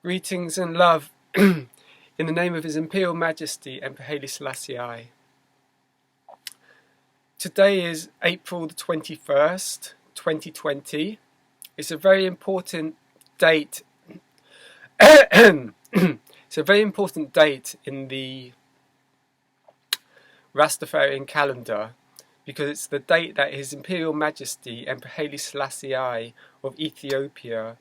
Greetings and love in the name of His Imperial Majesty Emperor Haile Selassie. Today is April the 21st, 2020. It's a very important date. It's a very important date in the RasTafarian calendar because it's the date that His Imperial Majesty Emperor Haile Selassie of Ethiopia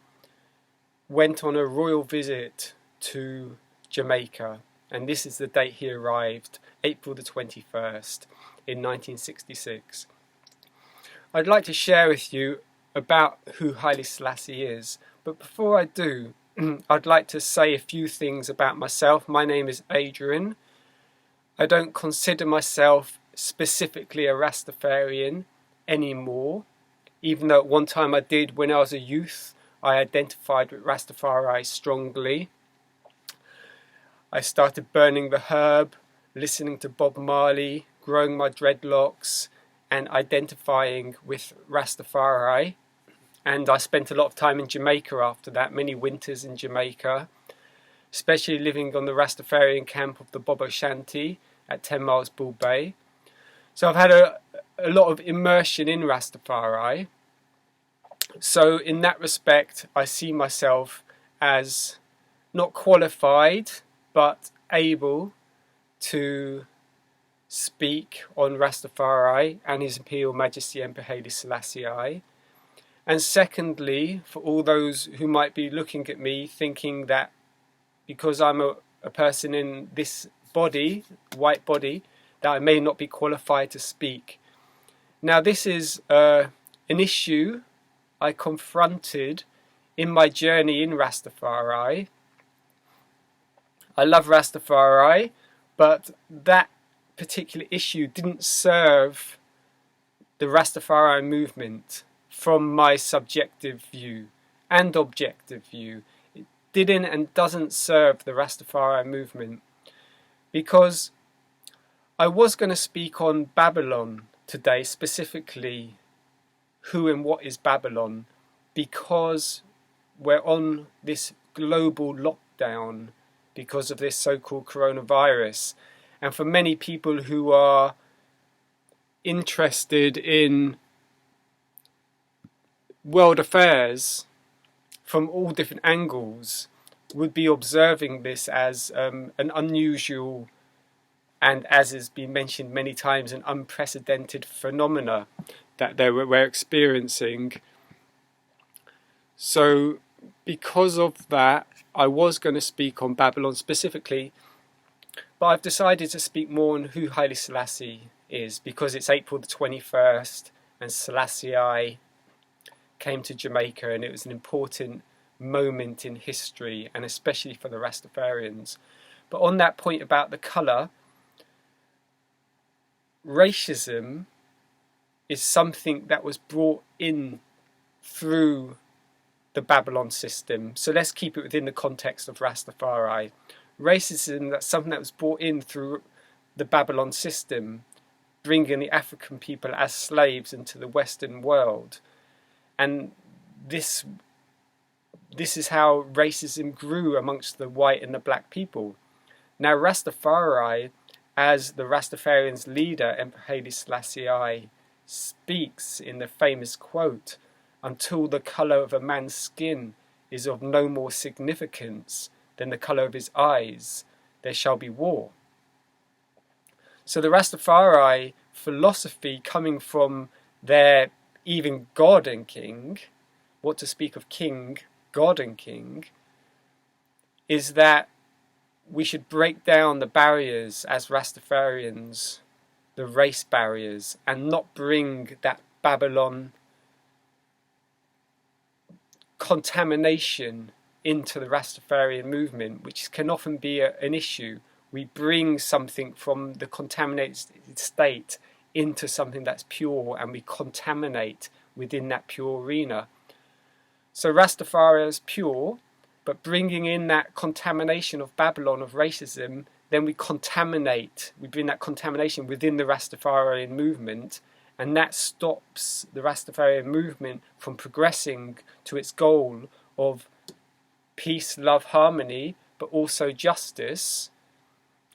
went on a royal visit to Jamaica, and this is the date he arrived, April the 21st in 1966. I'd like to share with you about who Haile Selassie is, but before I do, I'd like to say a few things about myself. My name is Adrian. I don't consider myself specifically a Rastafarian anymore, even though at one time I did when I was a youth. I identified with Rastafari strongly. I started burning the herb, listening to Bob Marley, growing my dreadlocks and identifying with Rastafari. And I spent a lot of time in Jamaica after that, many winters in Jamaica, especially living on the Rastafarian camp of the Bob Ashanti at 10 Miles Bull Bay. So I've had a lot of immersion in Rastafari. So in that respect, I see myself as not qualified, but able to speak on Rastafari and His Imperial Majesty Emperor Haile Selassie. And secondly, for all those who might be looking at me thinking that because I'm a person in this body, white body, that I may not be qualified to speak. Now this is an issue I confronted in my journey in Rastafari. I love Rastafari, but that particular issue didn't serve the Rastafari movement from my subjective view and objective view. It didn't and doesn't serve the Rastafari movement, because I was going to speak on Babylon today, specifically who and what is Babylon, because we're on this global lockdown because of this so-called coronavirus. And for many people who are interested in world affairs from all different angles would be observing this as an unusual and, as has been mentioned many times, an unprecedented phenomena that we're experiencing. So because of that, I was going to speak on Babylon specifically, but I've decided to speak more on who Haile Selassie is, because it's April the 21st and Selassie came to Jamaica, and it was an important moment in history, and especially for the Rastafarians. But on that point about the colour, racism is something that was brought in through the Babylon system. So let's keep it within the context of Rastafari. Racism, that's something that was brought in through the Babylon system, bringing the African people as slaves into the Western world. And this is how racism grew amongst the white and the black people. Now Rastafari, as the Rastafarians' leader, Emperor Haile Selassie, speaks in the famous quote, "Until the colour of a man's skin is of no more significance than the colour of his eyes, there shall be war." So the Rastafari philosophy, coming from their even God and King, what to speak of King, God and King, is that we should break down the barriers as Rastafarians, the race barriers, and not bring that Babylon contamination into the Rastafarian movement, which can often be an issue. We bring something from the contaminated state into something that's pure, and we contaminate within that pure arena. So Rastafari is pure, but bringing in that contamination of Babylon, of racism, then we bring that contamination within the Rastafarian movement, and that stops the Rastafarian movement from progressing to its goal of peace, love, harmony, but also justice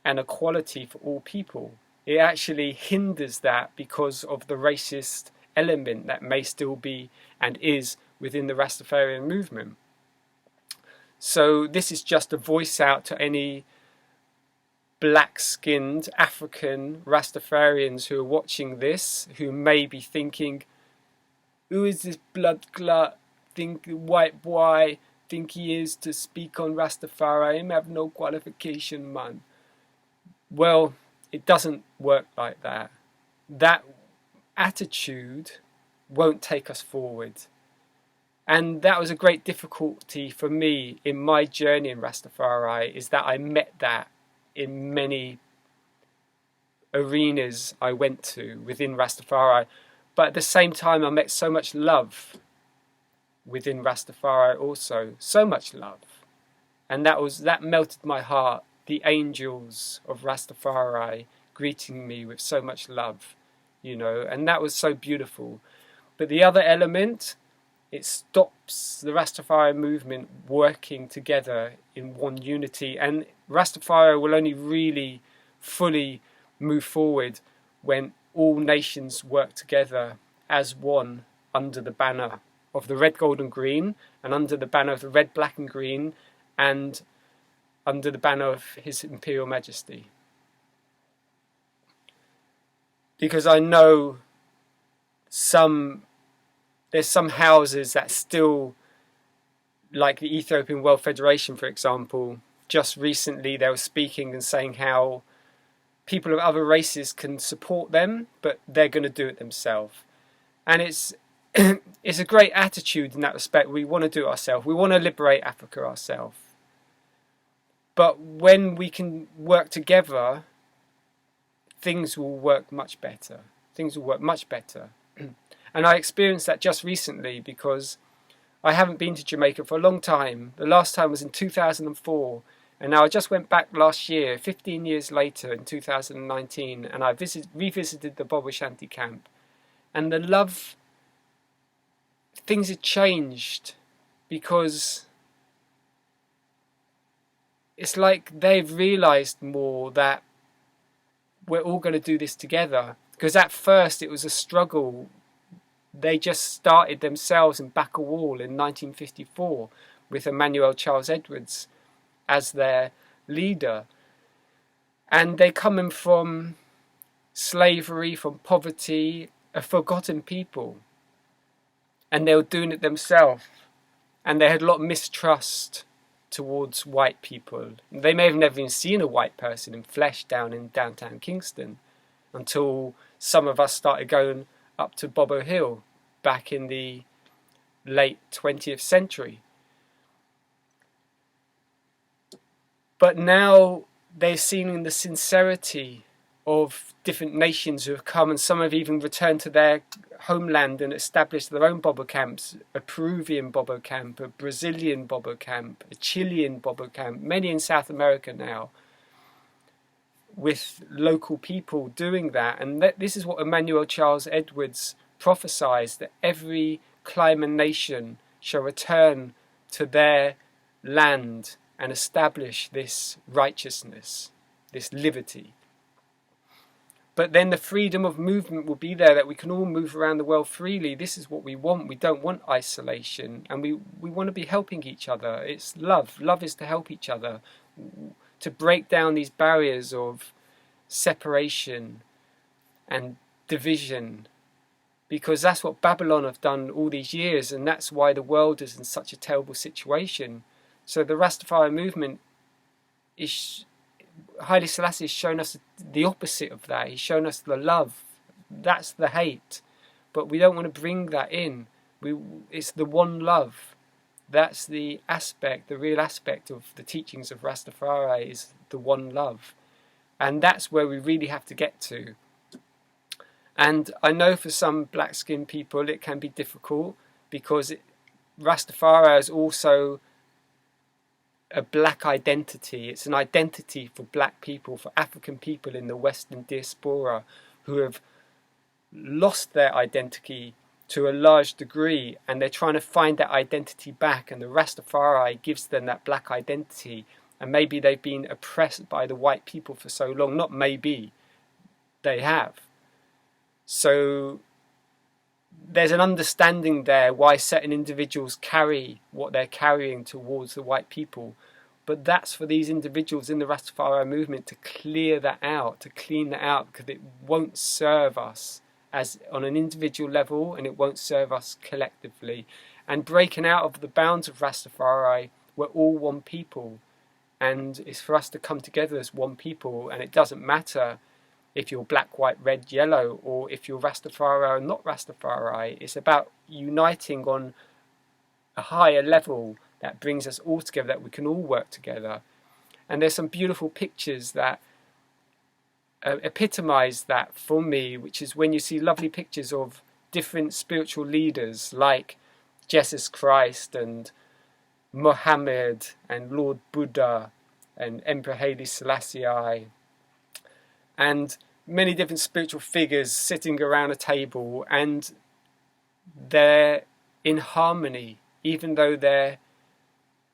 and equality for all people. It actually hinders that because of the racist element that may still be and is within the Rastafarian movement. So this is just a voice out to any black-skinned African Rastafarians who are watching this, who may be thinking, who is this blood clot, white boy, think he is to speak on Rastafari? Him have no qualification, man. Well, it doesn't work like that. That attitude won't take us forward. And that was a great difficulty for me in my journey in Rastafari, is that I met that in many arenas I went to within Rastafari. But at the same time, I met so much love within Rastafari also. So much love. And that melted my heart. The angels of Rastafari greeting me with so much love, you know, and that was so beautiful. But the other element, it stops the Rastafari movement working together in one unity, and Rastafari will only really fully move forward when all nations work together as one under the banner of the red, gold and green, and under the banner of the red, black and green, and under the banner of His Imperial Majesty. Because I know there's some houses that still, like the Ethiopian World Federation, for example, just recently they were speaking and saying how people of other races can support them, but they're going to do it themselves. And it's it's a great attitude in that respect. We want to do it ourselves. We want to liberate Africa ourselves. But when we can work together, things will work much better. Things will work much better. And I experienced that just recently because I haven't been to Jamaica for a long time. The last time was in 2004. And now I just went back last year, 15 years later in 2019. And I revisited the Bobo Shanti camp. And the love, things had changed because it's like they've realised more that we're all going to do this together. Because at first it was a struggle. They just started themselves in Bacawal in 1954 with Emmanuel Charles Edwards as their leader. And they're coming from slavery, from poverty, a forgotten people. And they were doing it themselves. And they had a lot of mistrust towards white people. They may have never even seen a white person in flesh down in downtown Kingston until some of us started going up to Bobo Hill back in the late 20th century. But now they're seeing the sincerity of different nations who have come, and some have even returned to their homeland and established their own Bobo camps, a Peruvian Bobo camp, a Brazilian Bobo camp, a Chilean Bobo camp, many in South America now, with local people doing that. And this is what Emmanuel Charles Edwards prophesies, that every clime and nation shall return to their land and establish this righteousness, this liberty. But then the freedom of movement will be there, that we can all move around the world freely. This is what we want. We don't want isolation, and we want to be helping each other. It's love. Love is to help each other, to break down these barriers of separation and division, because that's what Babylon have done all these years, and that's why the world is in such a terrible situation. So the Rastafari movement is... Haile Selassie has shown us the opposite of that. He's shown us the love. That's the hate. But we don't want to bring that in. It's the one love. That's the aspect, the real aspect of the teachings of Rastafari, is the one love. And that's where we really have to get to. And I know for some black-skinned people it can be difficult, because Rastafari is also a black identity. It's an identity for black people, for African people in the Western diaspora who have lost their identity to a large degree, and they're trying to find that identity back, and the Rastafari gives them that black identity. And maybe they've been oppressed by the white people for so long. Not maybe, they have. So there's an understanding there why certain individuals carry what they're carrying towards the white people. But that's for these individuals in the Rastafari movement to clear that out, to clean that out, because it won't serve us as on an individual level, and it won't serve us collectively. And breaking out of the bounds of Rastafari, we're all one people, and it's for us to come together as one people. And it doesn't matter if you're black, white, red, yellow, or if you're Rastafari or not Rastafari. It's about uniting on a higher level that brings us all together, that we can all work together. And there's some beautiful pictures that epitomize that for me, which is when you see lovely pictures of different spiritual leaders like Jesus Christ and Muhammad and Lord Buddha and Emperor Haile Selassie, and many different spiritual figures sitting around a table, and they're in harmony. Even though their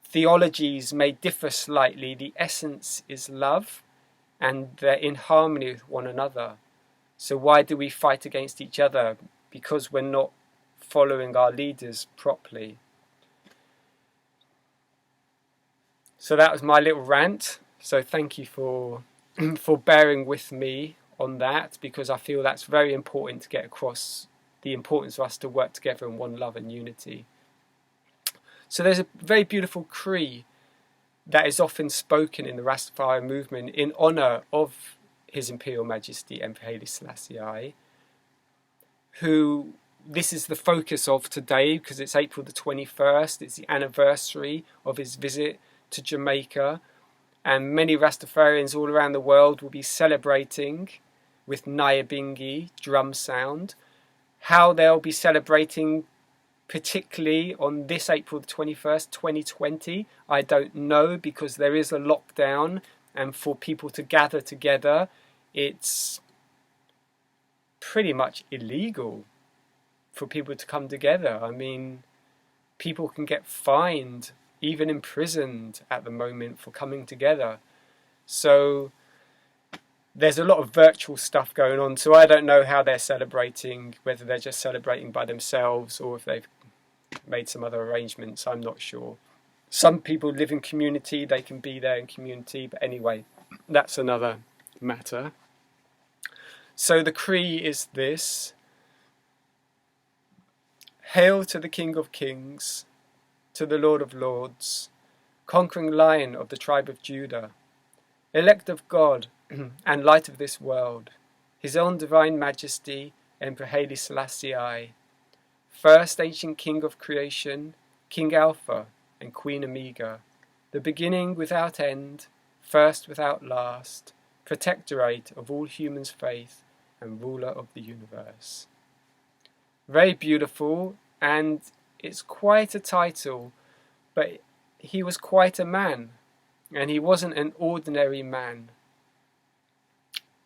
theologies may differ slightly, the essence is love, and they're in harmony with one another. So why do we fight against each other? Because we're not following our leaders properly. So that was my little rant. So thank you for bearing with me on that, because I feel that's very important to get across the importance of us to work together in one love and unity. So there's a very beautiful Cree that is often spoken in the Rastafari movement in honour of His Imperial Majesty Emperor Haile Selassie, who this is the focus of today because it's April the 21st, it's the anniversary of his visit to Jamaica, and many Rastafarians all around the world will be celebrating with Nyabingi drum sound. How they'll be celebrating particularly on this April the 21st, 2020, I don't know, because there is a lockdown, and for people to gather together, it's pretty much illegal for people to come together. I mean, people can get fined, even imprisoned at the moment for coming together. So there's a lot of virtual stuff going on, so I don't know how they're celebrating, whether they're just celebrating by themselves or if they've made some other arrangements. I'm not sure. Some people live in community, they can be there in community, but anyway, that's another matter. So the Cree is this: Hail to the King of Kings, to the Lord of Lords, conquering Lion of the tribe of Judah, elect of God and light of this world, His own divine majesty, Emperor Haile Selassie, first ancient king of creation, King Alpha and Queen Omega, the beginning without end, first without last, protectorate of all humans' faith and ruler of the universe. Very beautiful, and it's quite a title, but he was quite a man, and he wasn't an ordinary man.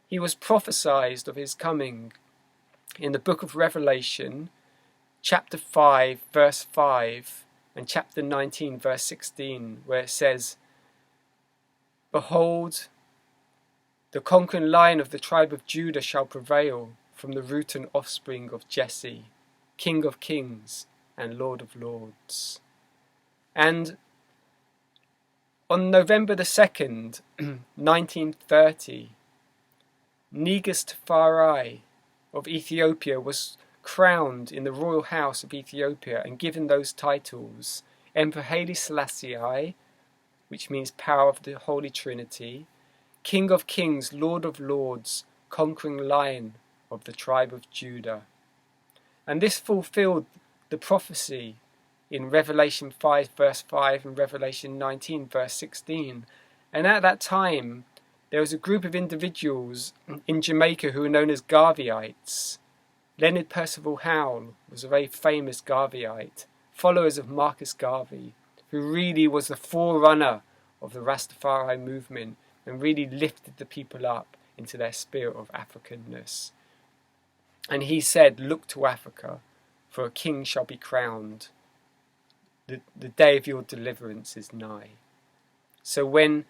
He was prophesied of his coming in the book of Revelation, chapter 5, verse 5, and chapter 19, verse 16, where it says, Behold, the conquering Lion of the tribe of Judah shall prevail from the root and offspring of Jesse, King of kings and Lord of lords. And on November the 2nd, 1930, Negus of Ethiopia was crowned in the royal house of Ethiopia and given those titles: Emperor Haile Selassie, which means power of the Holy Trinity, King of Kings, Lord of Lords, conquering Lion of the tribe of Judah. And this fulfilled the prophecy in Revelation 5 verse 5 and Revelation 19 verse 16. And at that time there was a group of individuals in Jamaica who were known as Garveyites. Leonard Percival Howell was a very famous Garveyite, followers of Marcus Garvey, who really was the forerunner of the Rastafari movement and really lifted the people up into their spirit of Africanness. And he said, look to Africa, for a king shall be crowned. The day of your deliverance is nigh. So when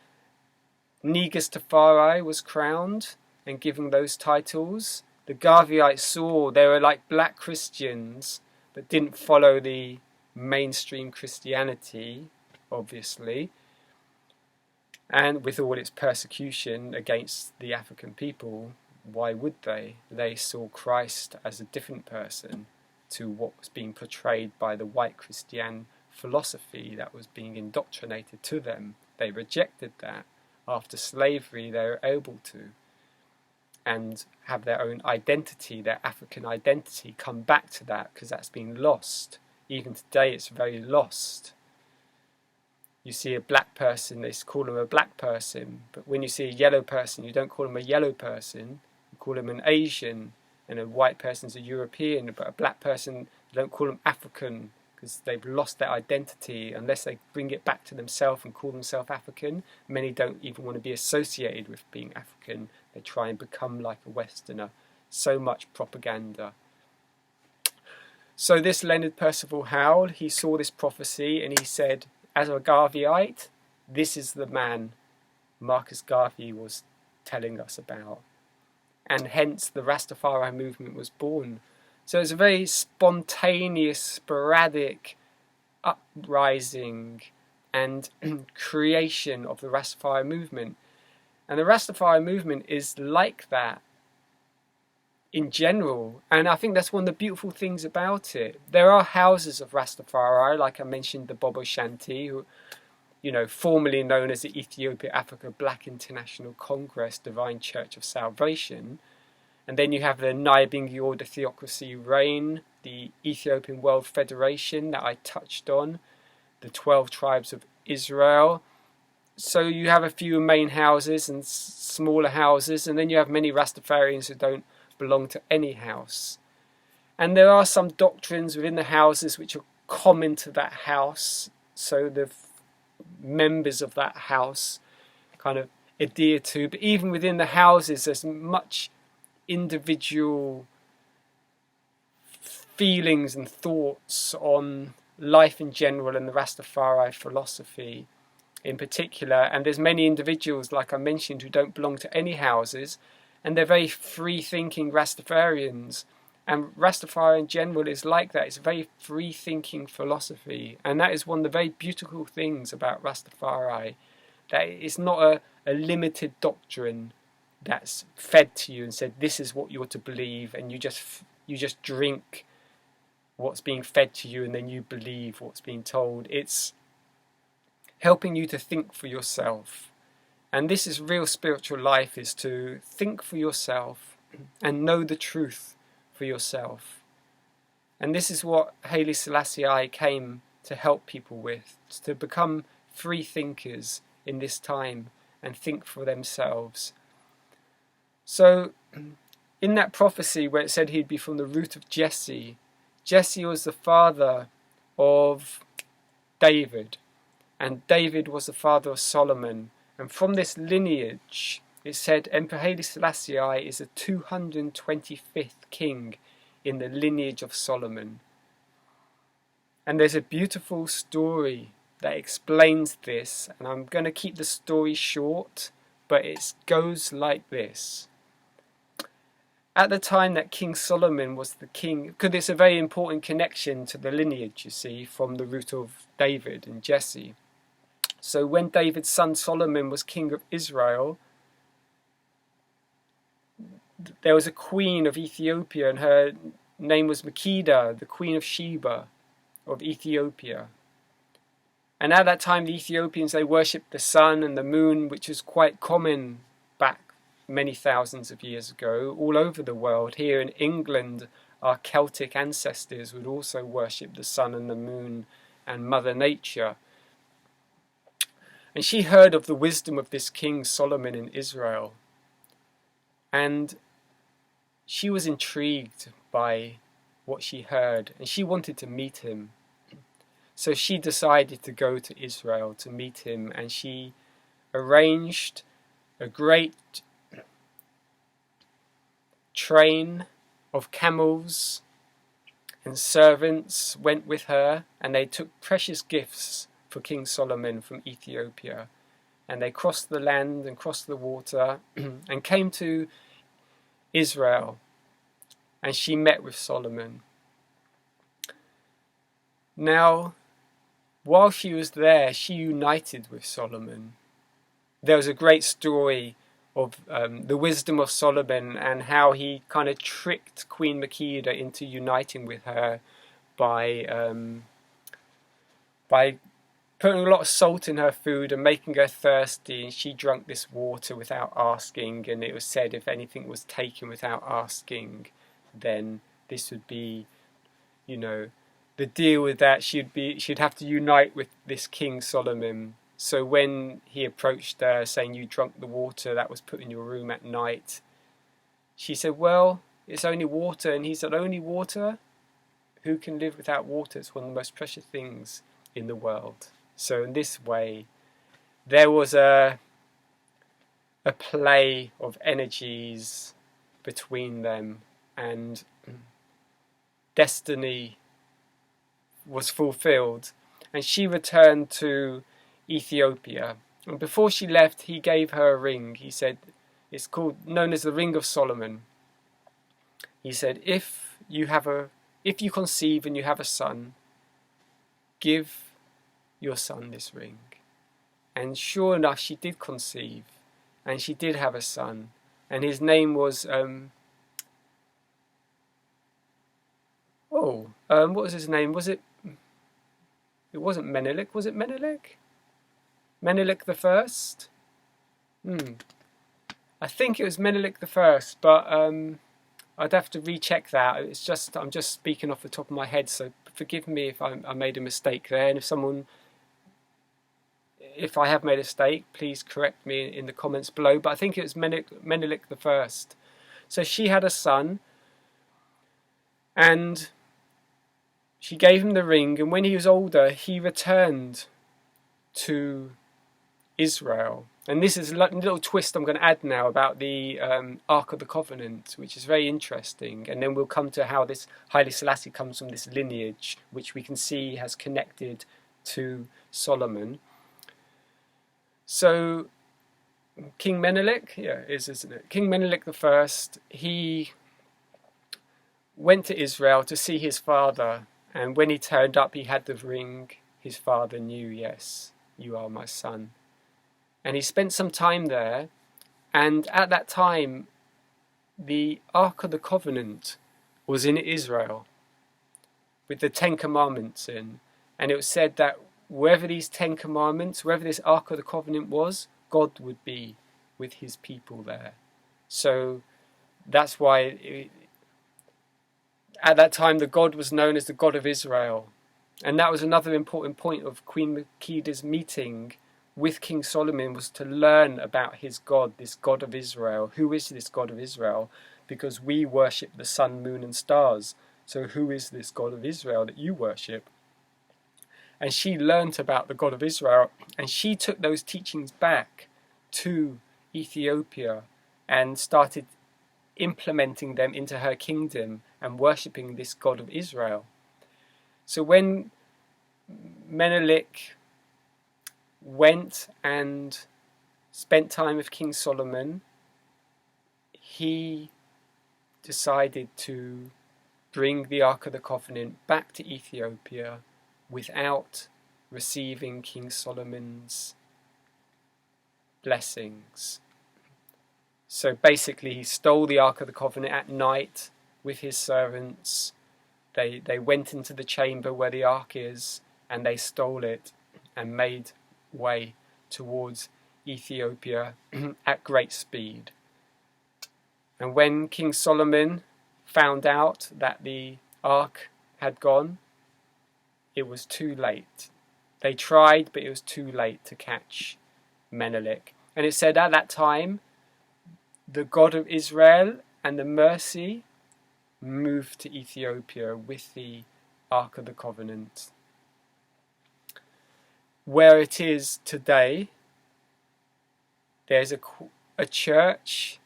Tafari was crowned and given those titles, the Garveyites saw they were like black Christians but didn't follow the mainstream Christianity, obviously, and with all its persecution against the African people, why would they? They saw Christ as a different person to what was being portrayed by the white Christian philosophy that was being indoctrinated to them. They rejected that. After slavery, they were able to and have their own identity, their African identity, come back to that, because that's been lost. Even today it's very lost. You see a black person, they call them a black person, but when you see a yellow person, you don't call them a yellow person, you call them an Asian, and a white person's a European, but a black person, you don't call them African, because they've lost their identity. Unless they bring it back to themselves and call themselves African. Many don't even want to be associated with being African. They try and become like a Westerner. So much propaganda. So this Leonard Percival Howell, he saw this prophecy and he said, as a Garveyite, this is the man Marcus Garvey was telling us about. And hence the Rastafari movement was born. So it's a very spontaneous, sporadic uprising and creation of the Rastafari movement. And the Rastafari movement is like that in general. And I think that's one of the beautiful things about it. There are houses of Rastafari, like I mentioned, the Bobo Shanti, who, formerly known as the Ethiopia Africa Black International Congress Divine Church of Salvation. And then you have the Nyabingi Order Theocracy Reign, the Ethiopian World Federation that I touched on, the 12 tribes of Israel. So you have a few main houses and smaller houses, and then you have many Rastafarians who don't belong to any house. And there are some doctrines within the houses which are common to that house, so the members of that house kind of adhere to. But even within the houses, there's much individual feelings and thoughts on life in general and the Rastafari philosophy in particular. And there's many individuals, like I mentioned, who don't belong to any houses, and they're very free-thinking Rastafarians. And Rastafari in general is like that. It's a very free-thinking philosophy, and that is one of the very beautiful things about Rastafari, that it's not a limited doctrine that's fed to you and said this is what you're to believe, and you just drink what's being fed to you and then you believe what's being told. It's helping you to think for yourself, and this is real spiritual life, is to think for yourself and know the truth for yourself. And this is what Haile Selassie came to help people with, to become free thinkers in this time and think for themselves. So, in that prophecy where it said he'd be from the root of Jesse, Jesse was the father of David, and David was the father of Solomon. And from this lineage, it said Emperor Haile Selassie is the 225th king in the lineage of Solomon. And there's a beautiful story that explains this, and I'm going to keep the story short, but it goes like this. At the time that King Solomon was the king, because it's a very important connection to the lineage, you see, from the root of David and Jesse. So when David's son Solomon was king of Israel, there was a queen of Ethiopia, and her name was Makeda, the queen of Sheba of Ethiopia. And at that time, the Ethiopians, they worshipped the sun and the moon, which was quite common back many thousands of years ago, all over the world. Here in England, our Celtic ancestors would also worship the sun and the moon and Mother Nature. And she heard of the wisdom of this King Solomon in Israel, and she was intrigued by what she heard, and she wanted to meet him. So she decided to go to Israel to meet him, and she arranged a great train of camels and servants went with her, and they took precious gifts for King Solomon from Ethiopia. And they crossed the land and crossed the water and came to Israel, and she met with Solomon. Now, while she was there, she united with Solomon. There was a great story of the wisdom of Solomon and how he kind of tricked Queen Makeda into uniting with her by putting a lot of salt in her food and making her thirsty, and she drank this water without asking. And it was said if anything was taken without asking, then this would be, you know, the deal with that. She'd have to unite with this King Solomon. So when he approached her saying, "You drunk the water that was put in your room at night," she said, "Well, it's only water." And he said, "Only water? Who can live without water? It's one of the most precious things in the world." So in this way, there was a play of energies between them, and destiny was fulfilled. And she returned to Ethiopia. And before she left, he gave her a ring. He said, it's known as the Ring of Solomon. He said, if you conceive and you have a son, give your son this ring. And sure enough, she did conceive, and she did have a son, and his name was what was his name? It wasn't Menelik. Was it Menelik? Menelik the First? I think it was Menelik the First, but I'd have to recheck that. I'm just speaking off the top of my head, so forgive me if I made a mistake there. And if I have made a mistake, please correct me in the comments below. But I think it was Menelik the First. So she had a son, and she gave him the ring, and when he was older, he returned to Israel. And this is a little twist I'm going to add now about the Ark of the Covenant, which is very interesting. And then we'll come to how this Haile Selassie comes from this lineage, which we can see has connected to Solomon. So King Menelik, isn't it? King Menelik the First, he went to Israel to see his father. And when he turned up, he had the ring. His father knew, yes, you are my son. And he spent some time there. And at that time, the Ark of the Covenant was in Israel with the 10 Commandments in. And it was said that wherever these 10 Commandments, wherever this Ark of the Covenant was, God would be with his people there. So that's why at that time the God was known as the God of Israel. And that was another important point of Queen Makeda's meeting with King Solomon, was to learn about his God, this God of Israel. Who is this God of Israel? Because we worship the sun, moon and stars. So who is this God of Israel that you worship? And she learnt about the God of Israel, and she took those teachings back to Ethiopia and started implementing them into her kingdom and worshipping this God of Israel. So when Menelik went and spent time with King Solomon, he decided to bring the Ark of the Covenant back to Ethiopia without receiving King Solomon's blessings. So basically he stole the Ark of the Covenant at night with his servants. They went into the chamber where the Ark is, and they stole it and made way towards Ethiopia at great speed. And when King Solomon found out that the Ark had gone, it was too late. They tried, but it was too late to catch Menelik. And it said at that time, the God of Israel and the mercy moved to Ethiopia with the Ark of the Covenant. Where it is today, there's a church.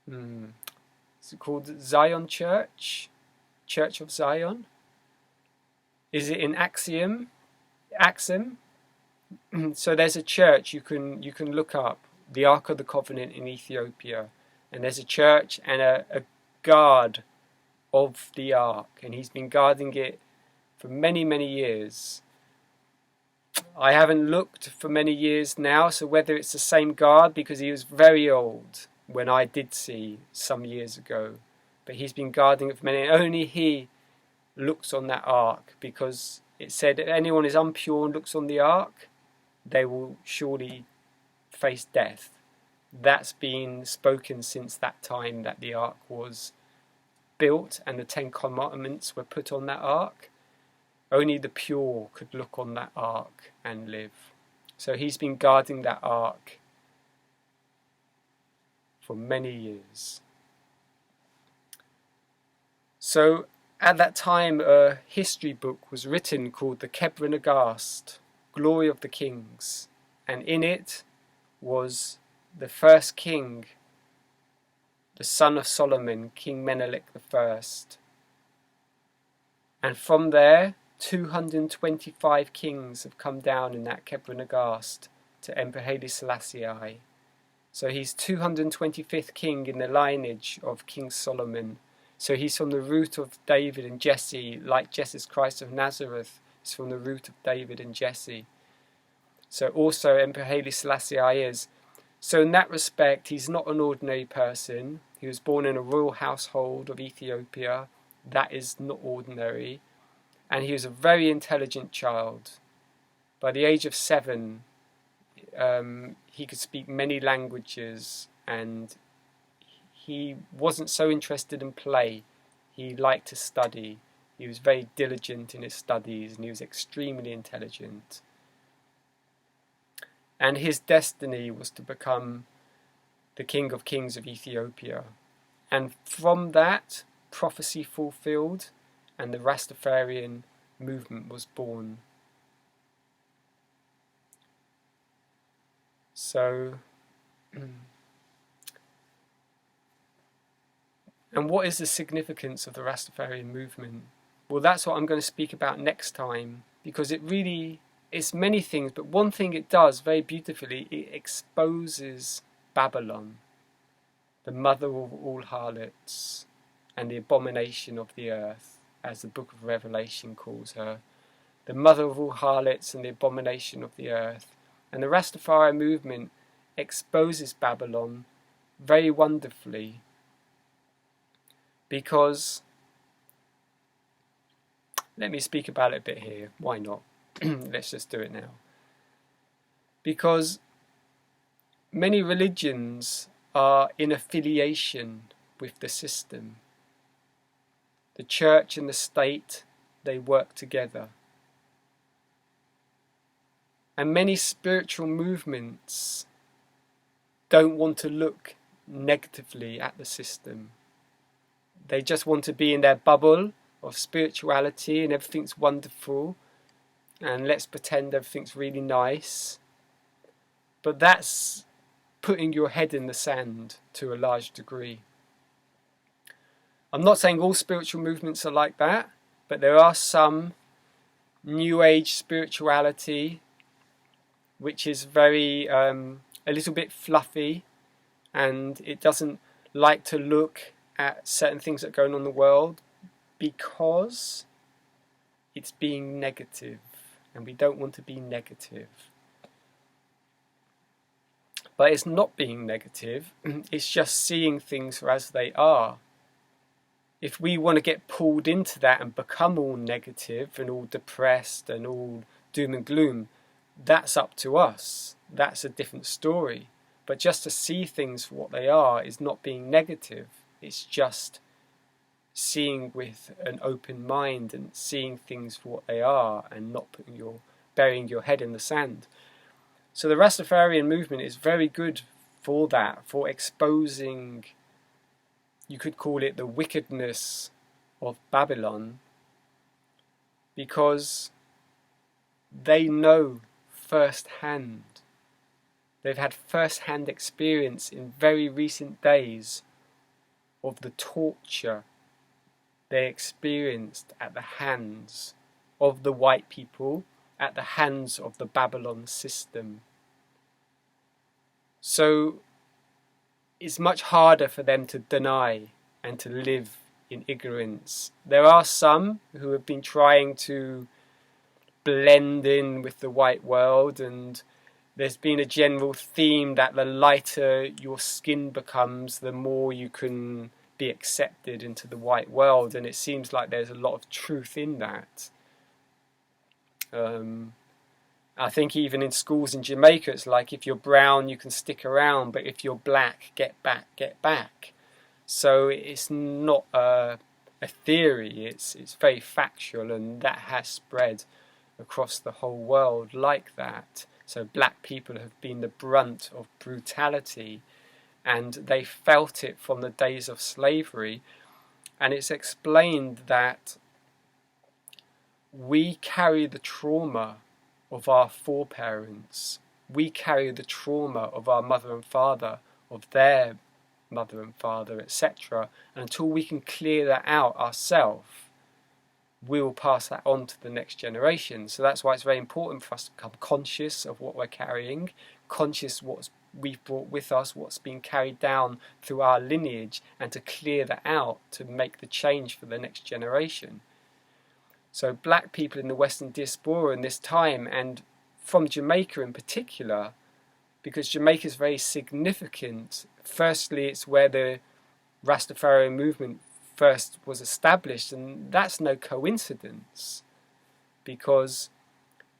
Is it called Zion Church? Church of Zion? Is it in Axum? So there's a church you can look up, the Ark of the Covenant in Ethiopia, and there's a church and a guard of the Ark, and he's been guarding it for many, many years. I haven't looked for many years now, so whether it's the same guard, because he was very old when I did see some years ago, but he's been guarding it for many. Only he looks on that ark, because it said if anyone is impure and looks on the ark, they will surely face death. That's been spoken since that time that the ark was built and the 10 Commandments were put on that ark. Only the pure could look on that ark and live. So he's been guarding that ark for many years. So at that time, a history book was written called the Kebra Nagast, Glory of the Kings, and in it was the first king, the son of Solomon, King Menelik I. And from there, 225 kings have come down in that Kebra Nagast to Emperor Haile Selassie. So he's 225th king in the lineage of King Solomon. So he's from the root of David and Jesse, like Jesus Christ of Nazareth is from the root of David and Jesse. So also Emperor Haile Selassie is. So in that respect, he's not an ordinary person. He was born in a royal household of Ethiopia. That is not ordinary. And he was a very intelligent child. By the age of 7, he could speak many languages, and he wasn't so interested in play. He liked to study. He was very diligent in his studies, and he was extremely intelligent. And his destiny was to become the King of Kings of Ethiopia. And from that, prophecy fulfilled, and the RasTafarian movement was born. So, and what is the significance of the RasTafarian movement? Well, that's what I'm going to speak about next time, because it's many things, but one thing it does very beautifully, it exposes Babylon, the mother of all harlots, and the abomination of the earth, as the book of Revelation calls her. The mother of all harlots and the abomination of the earth. And the Rastafari movement exposes Babylon very wonderfully, because, let me speak about it a bit here, why not? Let's just do it now. Because many religions are in affiliation with the system. The church and the state, they work together. And many spiritual movements don't want to look negatively at the system. They just want to be in their bubble of spirituality and everything's wonderful, and let's pretend everything's really nice. But that's putting your head in the sand to a large degree. I'm not saying all spiritual movements are like that, but there are some New Age spirituality which is very a little bit fluffy, and it doesn't like to look at certain things that are going on in the world because it's being negative, and we don't want to be negative. But it's not being negative, it's just seeing things for as they are. If we want to get pulled into that and become all negative and all depressed and all doom and gloom, that's up to us. That's a different story. But just to see things for what they are is not being negative. It's just seeing with an open mind and seeing things for what they are and not burying your head in the sand. So the Rastafarian movement is very good for that, for exposing, you could call it the wickedness of Babylon, because they know firsthand. They've had first-hand experience in very recent days of the torture they experienced at the hands of the white people, at the hands of the Babylon system. So it's much harder for them to deny and to live in ignorance. There are some who have been trying to blend in with the white world, and there's been a general theme that the lighter your skin becomes, the more you can be accepted into the white world, and it seems like there's a lot of truth in that. I think even in schools in Jamaica, it's like if you're brown, you can stick around, but if you're black, get back, get back. So it's not a theory, it's very factual, and that has spread across the whole world like that. So black people have been the brunt of brutality, and they felt it from the days of slavery. And it's explained that we carry the trauma of our foreparents. We carry the trauma of our mother and father, of their mother and father, etc. And until we can clear that out ourselves, we will pass that on to the next generation. So that's why it's very important for us to become conscious of what we're carrying, conscious what we've brought with us, what's been carried down through our lineage, and to clear that out to make the change for the next generation. So black people in the Western diaspora in this time, and from Jamaica in particular, because Jamaica is very significant. Firstly, it's where the RasTafari movement first was established, and that's no coincidence, because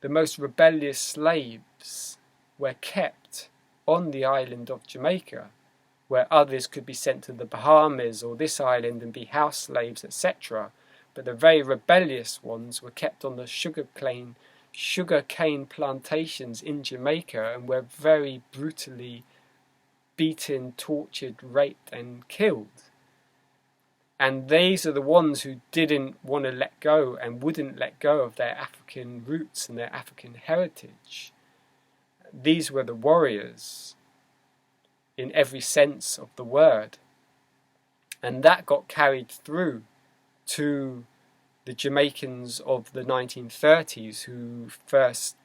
the most rebellious slaves were kept on the island of Jamaica, where others could be sent to the Bahamas or this island and be house slaves, etc. But the very rebellious ones were kept on the sugarcane plantations in Jamaica, and were very brutally beaten, tortured, raped and killed. And these are the ones who didn't want to let go and wouldn't let go of their African roots and their African heritage. These were the warriors in every sense of the word. And that got carried through to the Jamaicans of the 1930s, who first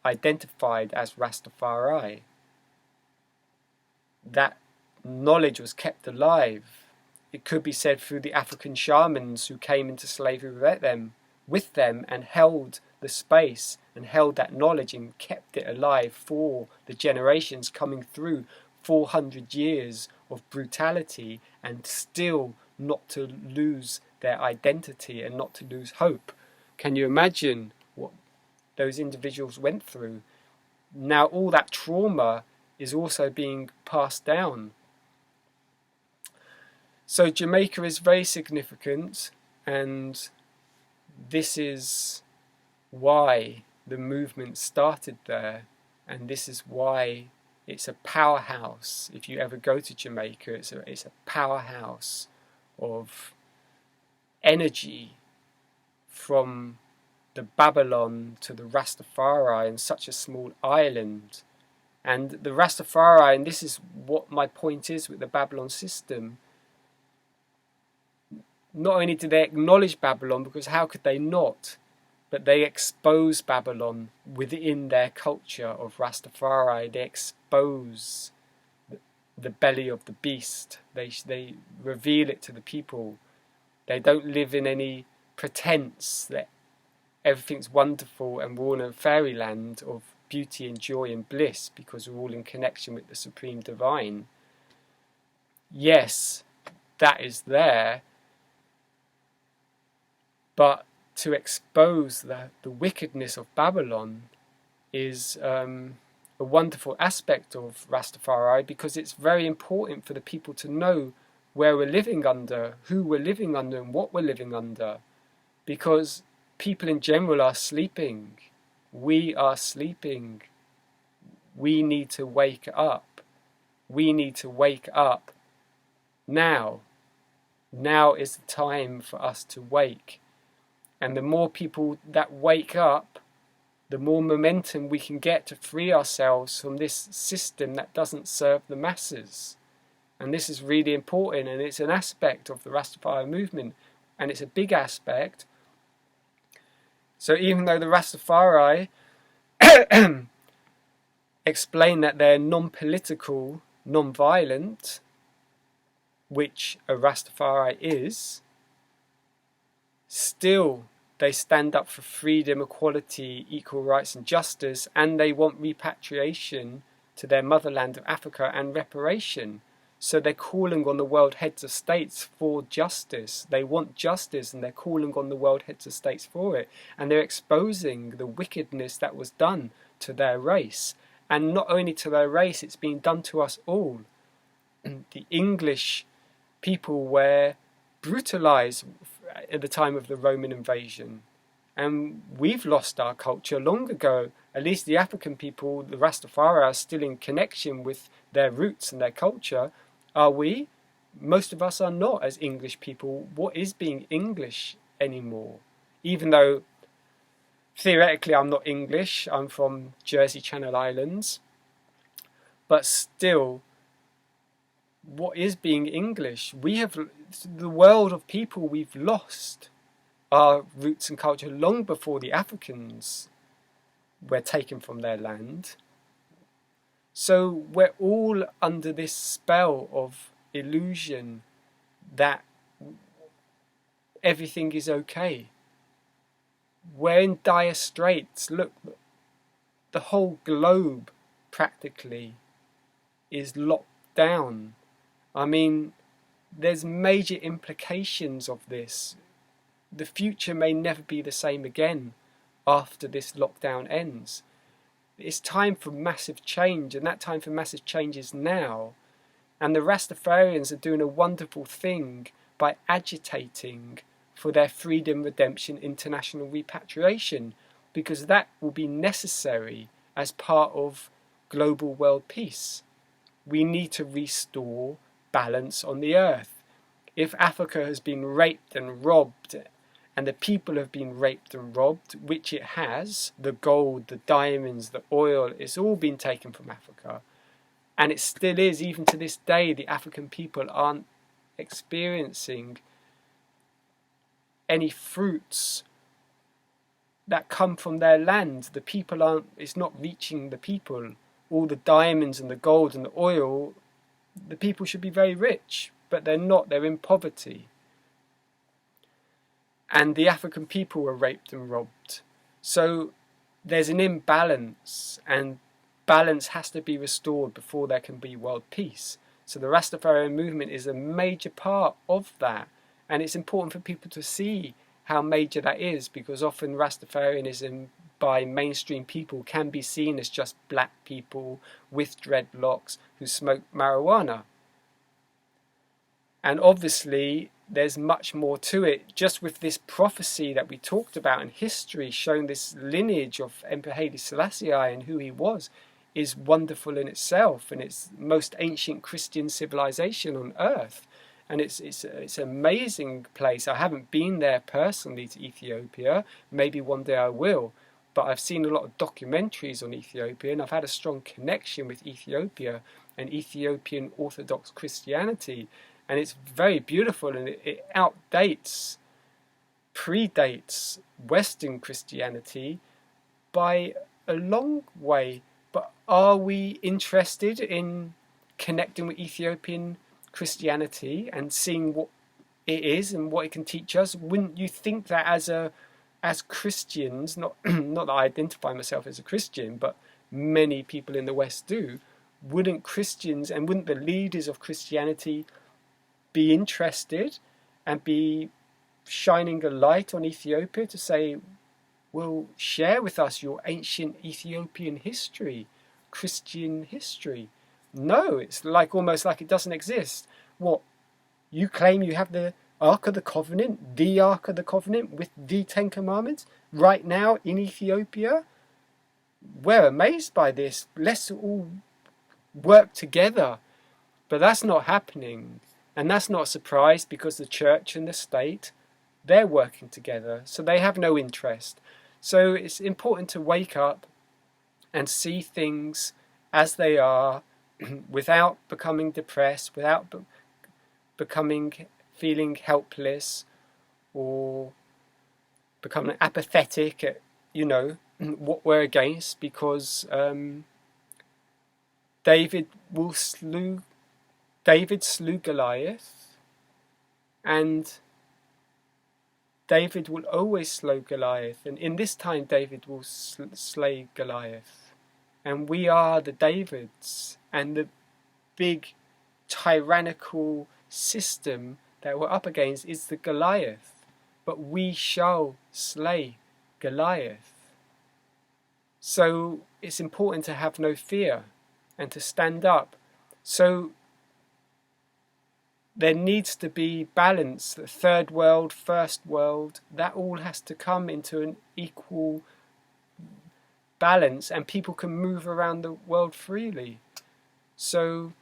identified as RasTafari. That knowledge was kept alive. It could be said through the African shamans who came into slavery with them and held the space and held that knowledge and kept it alive for the generations coming through 400 years of brutality, and still not to lose their identity and not to lose hope. Can you imagine what those individuals went through? Now all that trauma is also being passed down. So Jamaica is very significant, and this is why the movement started there, and this is why it's a powerhouse. If you ever go to Jamaica, it's a powerhouse of energy, from the Babylon to the RasTafari in such a small island. And the RasTafari, and this is what my point is with the Babylon system, not only do they acknowledge Babylon, because how could they not, but they expose Babylon within their culture of RasTafari. They expose the belly of the beast. They reveal it to the people. They don't live in any pretense that everything's wonderful and we're all in a fairyland of beauty and joy and bliss because we're all in connection with the Supreme Divine. Yes, that is there, but to expose the wickedness of Babylon is a wonderful aspect of RasTafari, because it's very important for the people to know where we're living under, who we're living under and what we're living under, because people in general are sleeping. We are sleeping. We need to wake up. We need to wake up now. Now is the time for us to wake. And the more people that wake up, the more momentum we can get to free ourselves from this system that doesn't serve the masses. And this is really important, and it's an aspect of the RasTafari movement. and it's a big aspect. So even though the Rastafari explain that they're non-political, non-violent, which a Rastafari is, still they stand up for freedom, equality, equal rights and justice, and they want repatriation to their motherland of Africa and reparation. So they're calling on the world heads of states for justice. They want justice, and they're calling on the world heads of states for it. And they're exposing the wickedness that was done to their race. And not only to their race, it's been done to us all. The English people were brutalized at the time of the Roman invasion. And we've lost our culture long ago. At least the African people, the Rastafari, are still in connection with their roots and their culture. Are we? Most of us are not as English people. What is being English anymore? Even though theoretically I'm not English, I'm from Jersey Channel Islands. But still, what is being English? We have the world of people we've lost our roots and culture long before the Africans were taken from their land. So we're all under this spell of illusion that everything is okay. We're in dire straits. Look, the whole globe practically is locked down. I mean, there's major implications of this. The future may never be the same again after this lockdown ends. It's time for massive change, and that time for massive change is now. And the Rastafarians are doing a wonderful thing by agitating for their freedom, redemption, international repatriation, because that will be necessary as part of global world peace. We need to restore balance on the earth. If Africa has been raped and robbed, and the people have been raped and robbed, which it has, the gold, the diamonds, the oil, it's all been taken from Africa. And it still is, even to this day, the African people aren't experiencing any fruits that come from their land. The people aren't, it's not reaching the people. All the diamonds and the gold and the oil, the people should be very rich, but they're not, they're in poverty. And the African people were raped and robbed. So there's an imbalance, and balance has to be restored before there can be world peace. So the Rastafarian movement is a major part of that. And it's important for people to see how major that is, because often Rastafarianism by mainstream people can be seen as just black people with dreadlocks who smoke marijuana. And obviously there's much more to it. Just with this prophecy that we talked about in history, showing this lineage of Emperor Haile Selassie and who he was, is wonderful in itself, and it's the most ancient Christian civilization on earth. And it's an amazing place. I haven't been there personally to Ethiopia. Maybe one day I will. But I've seen a lot of documentaries on Ethiopia, and I've had a strong connection with Ethiopia and Ethiopian Orthodox Christianity. And it's very beautiful, and it predates Western Christianity by a long way. But are we interested in connecting with Ethiopian Christianity and seeing what it is and what it can teach us? Wouldn't you think that as Christians, not that I identify myself as a Christian, but many people in the West do, wouldn't Christians and wouldn't the leaders of Christianity be interested and be shining a light on Ethiopia to say, well, share with us your ancient Ethiopian history, Christian history? No, it's almost like it doesn't exist. What, you claim you have the Ark of the Covenant with the 10 Commandments right now in Ethiopia? We're amazed by this. Let's all work together. But that's not happening. And that's not a surprise, because the church and the state, they're working together. So they have no interest. So it's important to wake up and see things as they are, without becoming depressed, without feeling helpless, or become apathetic at, you know, what we're against, because David slew Goliath, and David will always slay Goliath, and in this time David will slay Goliath. And we are the Davids, and the big tyrannical system that we're up against is the Goliath. But we shall slay Goliath. So it's important to have no fear and to stand up. So there needs to be balance. The third world, first world, that all has to come into an equal balance, and people can move around the world freely. So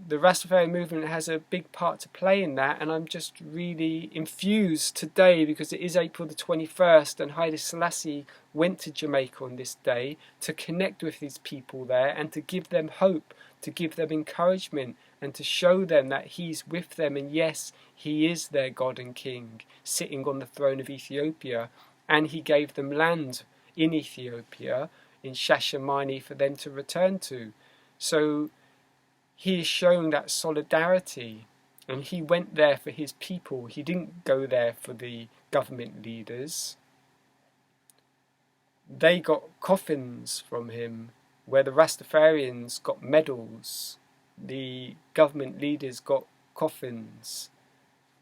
the RasTafari movement has a big part to play in that, and I'm just really infused today because it is April the 21st and Haile Selassie went to Jamaica on this day to connect with his people there and to give them hope, to give them encouragement, and to show them that he's with them, and yes, he is their God and King sitting on the throne of Ethiopia, and he gave them land in Ethiopia, in Shashamani, for them to return to. So he is showing that solidarity, and he went there for his people. He didn't go there for the government leaders. They got coffins from him, where the Rastafarians got medals. The government leaders got coffins.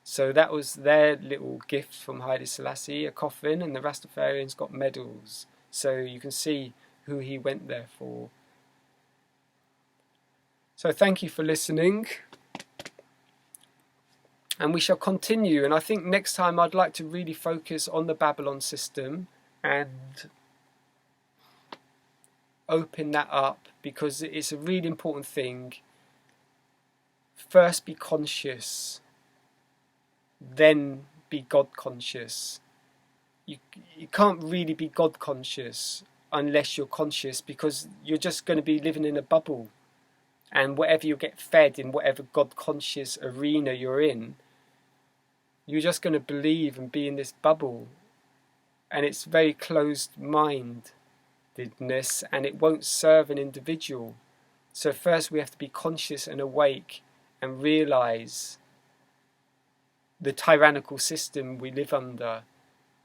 So that was their little gift from Haile Selassie, a coffin, and the Rastafarians got medals. So you can see who he went there for. So thank you for listening. And we shall continue. And I think next time I'd like to really focus on the Babylon system and open that up, because it's a really important thing. First be conscious, then be God conscious. You can't really be God conscious unless you're conscious, because you're just going to be living in a bubble, and whatever you get fed in whatever God conscious arena you're in, you're just going to believe and be in this bubble, and it's very closed mindedness, and it won't serve an individual. So first we have to be conscious and awake and realize the tyrannical system we live under,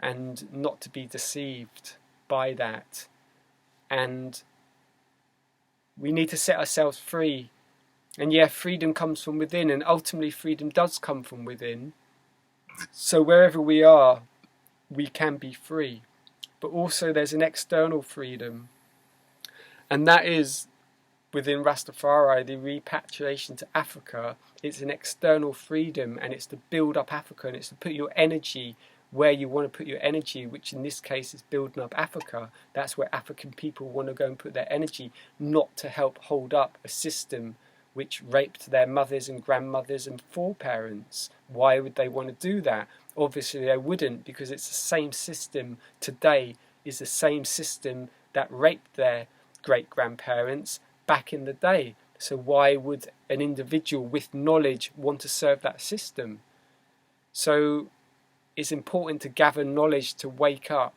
and not to be deceived by that. And we need to set ourselves free. And yeah, freedom comes from within, and ultimately freedom does come from within. So wherever we are, we can be free. But also there's an external freedom, and that is within Rastafari, the repatriation to Africa. It's an external freedom, and it's to build up Africa, and it's to put your energy where you want to put your energy, which in this case is building up Africa. That's where African people want to go and put their energy, not to help hold up a system which raped their mothers and grandmothers and foreparents. Why would they want to do that? Obviously they wouldn't, because it's the same system today, is the same system that raped their great-grandparents back in the day. So why would an individual with knowledge want to serve that system? So it's important to gather knowledge, to wake up,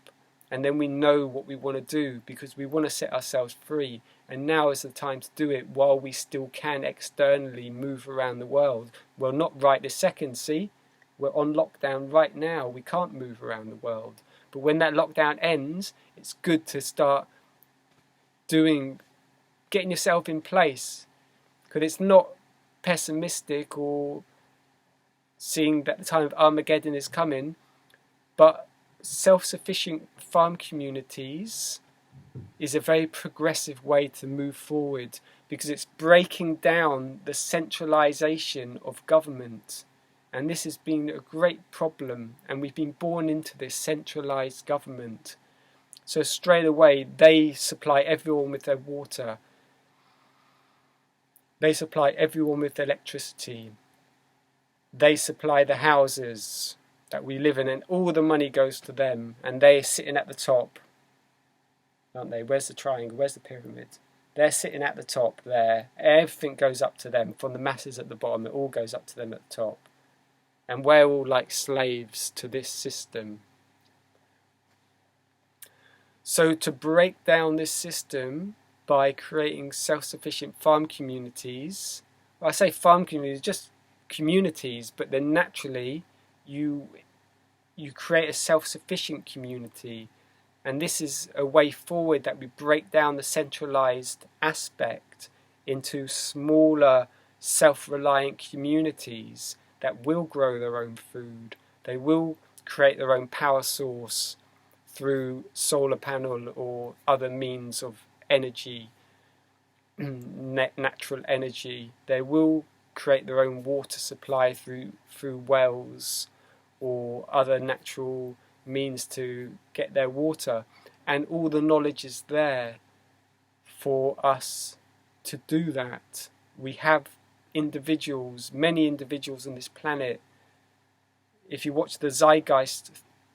and then we know what we want to do, because we want to set ourselves free. And now is the time to do it while we still can externally move around the world. Well, not right this second, see? We're on lockdown right now. We can't move around the world. But when that lockdown ends, it's good to start getting yourself in place. Because it's not pessimistic or seeing that the time of Armageddon is coming, but self-sufficient farm communities is a very progressive way to move forward, because it's breaking down the centralisation of government. And this has been a great problem, and we've been born into this centralised government. So straight away they supply everyone with their water, they supply everyone with electricity, they supply the houses that we live in, and all the money goes to them, and they're sitting at the top, aren't they? Where's the triangle? Where's the pyramid? They're sitting at the top there. Everything goes up to them, from the masses at the bottom. It all goes up to them at the top. And we're all like slaves to this system. So to break down this system by creating self-sufficient farm communities, well, I say farm communities, just communities, but then naturally you create a self-sufficient community. And this is a way forward, that we break down the centralized aspect into smaller self-reliant communities that will grow their own food. They will create their own power source through solar panel or other means of energy, natural energy. They will create their own water supply through wells or other natural means to get their water. And all the knowledge is there for us to do that. We have individuals, many individuals on this planet. If you watch the Zeitgeist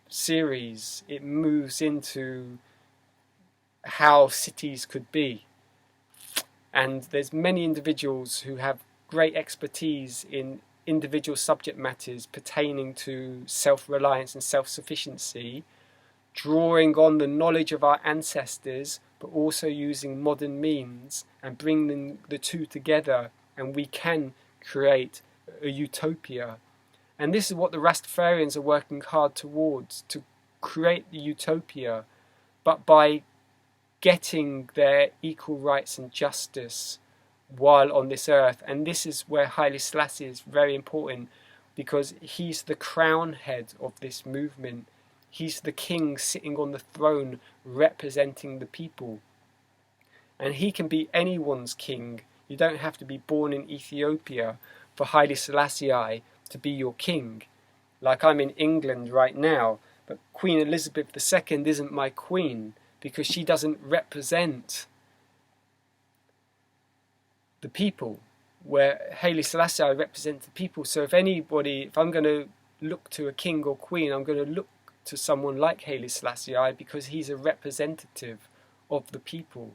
series, it moves into how cities could be. And there's many individuals who have great expertise in individual subject matters pertaining to self-reliance and self-sufficiency, drawing on the knowledge of our ancestors, but also using modern means and bringing the two together, and we can create a utopia. And this is what the Rastafarians are working hard towards, to create the utopia, but by getting their equal rights and justice while on this earth. And this is where Haile Selassie is very important, because he's the crown head of this movement. He's the king sitting on the throne representing the people. And he can be anyone's king. You don't have to be born in Ethiopia for Haile Selassie to be your king. Like I'm in England right now, but Queen Elizabeth II isn't my queen, because she doesn't represent the people, where Haile Selassie represents the people. So if I'm going to look to a king or queen, I'm going to look to someone like Haile Selassie, because he's a representative of the people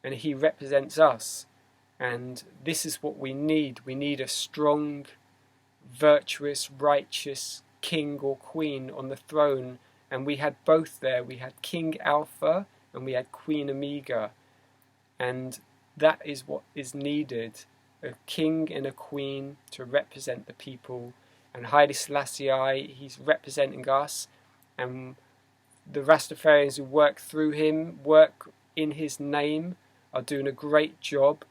and he represents us. And this is what we need. We need a strong, virtuous, righteous king or queen on the throne. And we had both there. We had King Alpha and we had Queen Omega. And that is what is needed, a king and a queen to represent the people. And Haile Selassie, he's representing us, and the Rastafarians who work through him, work in his name, are doing a great job.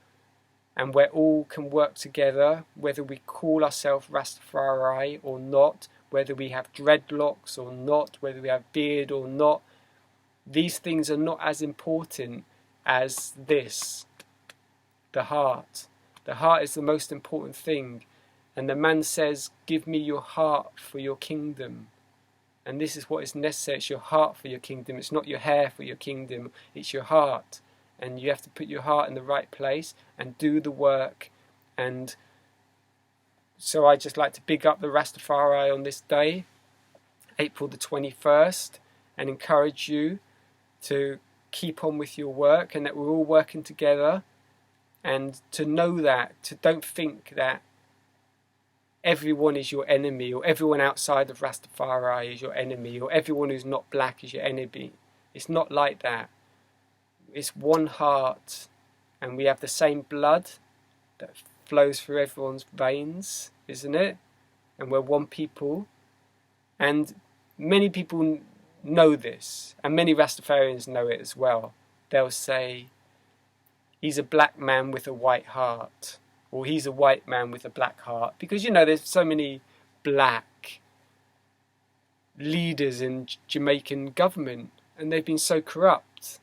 And we all can work together, whether we call ourselves Rastafari or not, whether we have dreadlocks or not, whether we have beard or not. These things are not as important as this. The heart. The heart is the most important thing. And the man says, give me your heart for your kingdom. And this is what is necessary. It's your heart for your kingdom. It's not your hair for your kingdom. It's your heart. And you have to put your heart in the right place and do the work. And so I just like to big up the Rastafari on this day, April the 21st, and encourage you to keep on with your work, and that we're all working together. And to know that, to don't think that everyone is your enemy, or everyone outside of Rastafari is your enemy, or everyone who's not black is your enemy. It's not like that. It's one heart, and we have the same blood that flows through everyone's veins, isn't it? And we're one people. And many people know this, and many Rastafarians know it as well. They'll say, he's a black man with a white heart, or he's a white man with a black heart. Because, you know, there's so many black leaders in Jamaican government, and they've been so corrupt.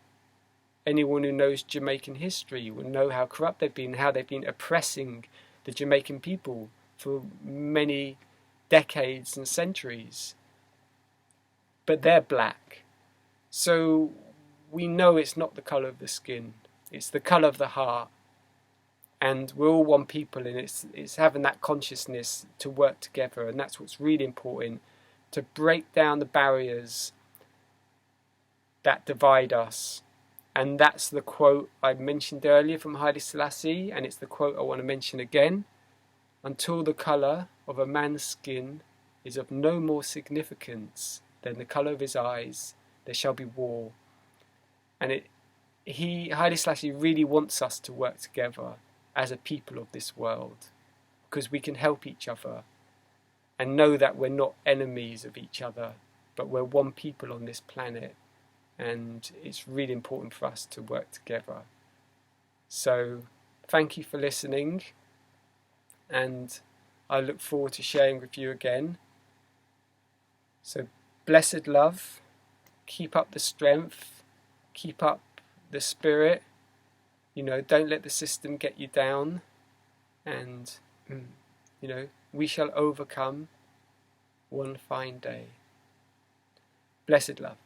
Anyone who knows Jamaican history will know how corrupt they've been, how they've been oppressing the Jamaican people for many decades and centuries. But they're black. So we know it's not the colour of the skin. It's the colour of the heart. And we're all one people, and it's having that consciousness to work together. And that's what's really important, to break down the barriers that divide us. And that's the quote I mentioned earlier from Haile Selassie, and it's the quote I want to mention again. Until the colour of a man's skin is of no more significance than the colour of his eyes, there shall be war. And Haile Selassie really wants us to work together as a people of this world, because we can help each other and know that we're not enemies of each other, but we're one people on this planet, and it's really important for us to work together. So thank you for listening, and I look forward to sharing with you again. So blessed love, keep up the strength, keep up the spirit, don't let the system get you down, and we shall overcome one fine day. Blessed love.